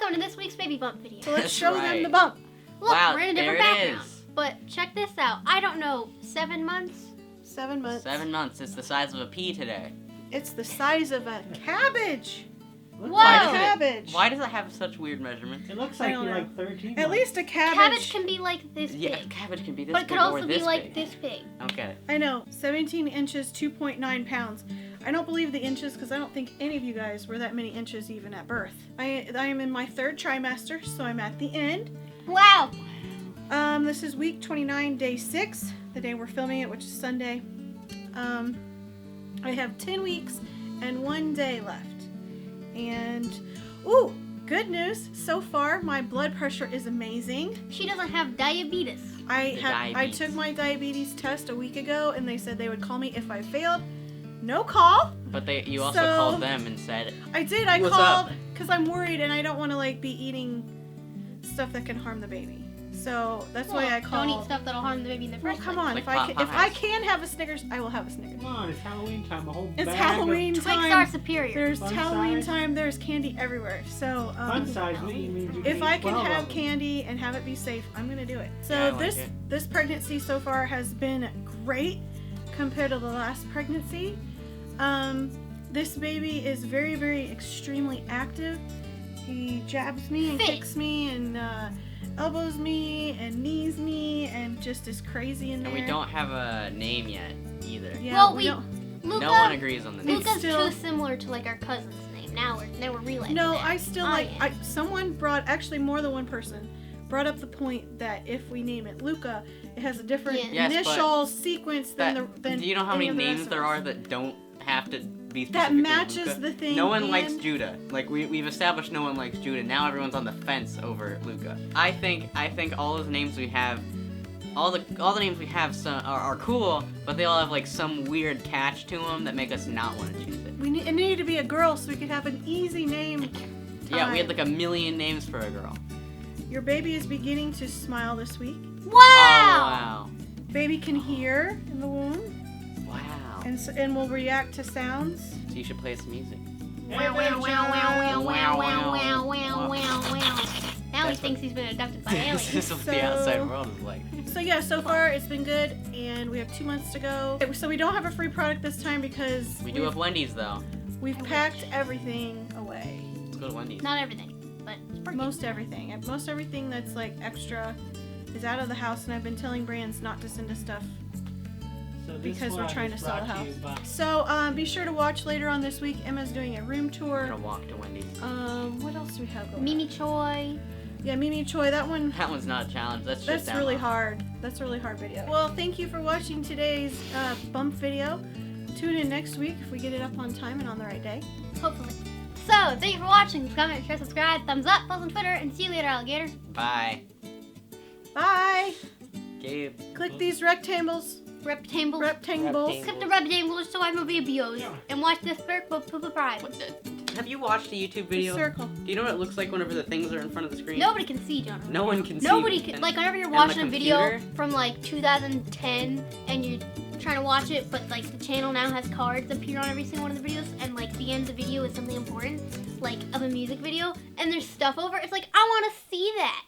welcome to this week's baby bump video. So let's show them the bump. Look, wow, we're in a different there it background. is. But check this out. I don't know, 7 months? 7 months. 7 months. It's the size of a pea today. It's the size of a cabbage. Whoa! Cabbage. Why does it have such weird measurements? It looks like you're like 13. At least a cabbage. Cabbage can be like this Yeah, big. cabbage can be this But it big could also or be this like big. this big. Okay. I know. 17 inches, 2.9 pounds. I don't believe the inches because I don't think any of you guys were that many inches even at birth. I am in my 3rd trimester, so I'm at the end. Wow! This is week 29, day 6, the day we're filming it, which is Sunday. I have 10 weeks and 1 day left. And, ooh, good news. So far, my blood pressure is amazing. She doesn't have diabetes. I took my diabetes test a week ago, and they said they would call me if I failed. No call. But you also called them and said, I did. I What's called up? because I'm worried and I don't want to be eating stuff that can harm the baby. So that's why I called. Don't eat stuff that'll harm the baby in the Well, first come place. on. Like If I can have a Snickers, I will have a Snickers. Come on, it's Halloween time. A whole It's bag Halloween Twix time. are superior. There's Fun Halloween size. time. There's candy everywhere. So Fun size means you can if eat I can 12 have of them. candy and have it be safe, I'm gonna do it. So Yeah, I like it. this pregnancy so far has been great compared to the last pregnancy. This baby is very, very extremely active. He jabs me and Fit. kicks me and elbows me and knees me and just is crazy in there. and we don't have a name yet either. Yeah, Well, we don't. Luca, No one agrees on the name. Luca's still- too similar to like our cousin's name. Now we're realizing No, that. I still I am. someone brought, actually more than one person, brought up the point that if we name it Luca, it has a different Yeah. Yes, initial sequence than Do you know how any many of the rest names of there us. are that don't have to be That specifically matches Luca? the thing. No one likes and- Judah. Like we've established no one likes Judah. Now everyone's on the fence over Luca. I think all those names we have, all the names we have are cool, but they all have like some weird catch to them that make us not want to choose it. It needed to be a girl so we could have an easy name. Yeah, we had time. like a million names for a girl. Your baby is beginning to smile this week. Wow! Oh Baby can hear in the womb wow! Wow. and will react to sounds. So you should play some music. Wow, wow, wow, wow, wow, wow, wow, wow, wow, wow. Now he thinks he's been abducted by aliens. This is what the outside world is like. So yeah, so far it's been good, and we have 2 months to go. So we don't have a free product this time because We do have Wendy's though. we've packed everything away. Let's go to Wendy's. Not everything, but it's pretty Most everything. Most everything that's like extra is out of the house, and I've been telling brands not to send us stuff. So this because we're vlog trying is to sell the brought to you house. by- So be sure to watch later on this week. Emma's doing a room I'm tour. gonna walk to Wendy's. What else do we have going Mimi on? Choi. Yeah, Mimi Choi. That one. That one's not a challenge. That's just That's really download. hard. That's a really hard video. Well, thank you for watching today's bump video. Tune in next week if we get it up on time and on the right day. Hopefully. So, thank you for watching. Comment, share, subscribe, thumbs up, follow on Twitter, and see you later, alligator. Bye. Bye. Gabe. Click these rectangles. Rectangles. Rectangles. Click the rectangles so I know videos. Yeah. And watch this circle pride. Have you watched a YouTube video? Circle. Do you know what it looks like whenever the things are in front of the screen? Nobody can see, Jonathan. No one can see. Nobody can. And- Like, whenever you're and watching the a video computer? from like 2010 and you're trying to watch it, but like the channel now has cards appear on every single one of the videos, and like the end of the video is something important, like of a music video, and there's stuff over, it's like, I want to see that.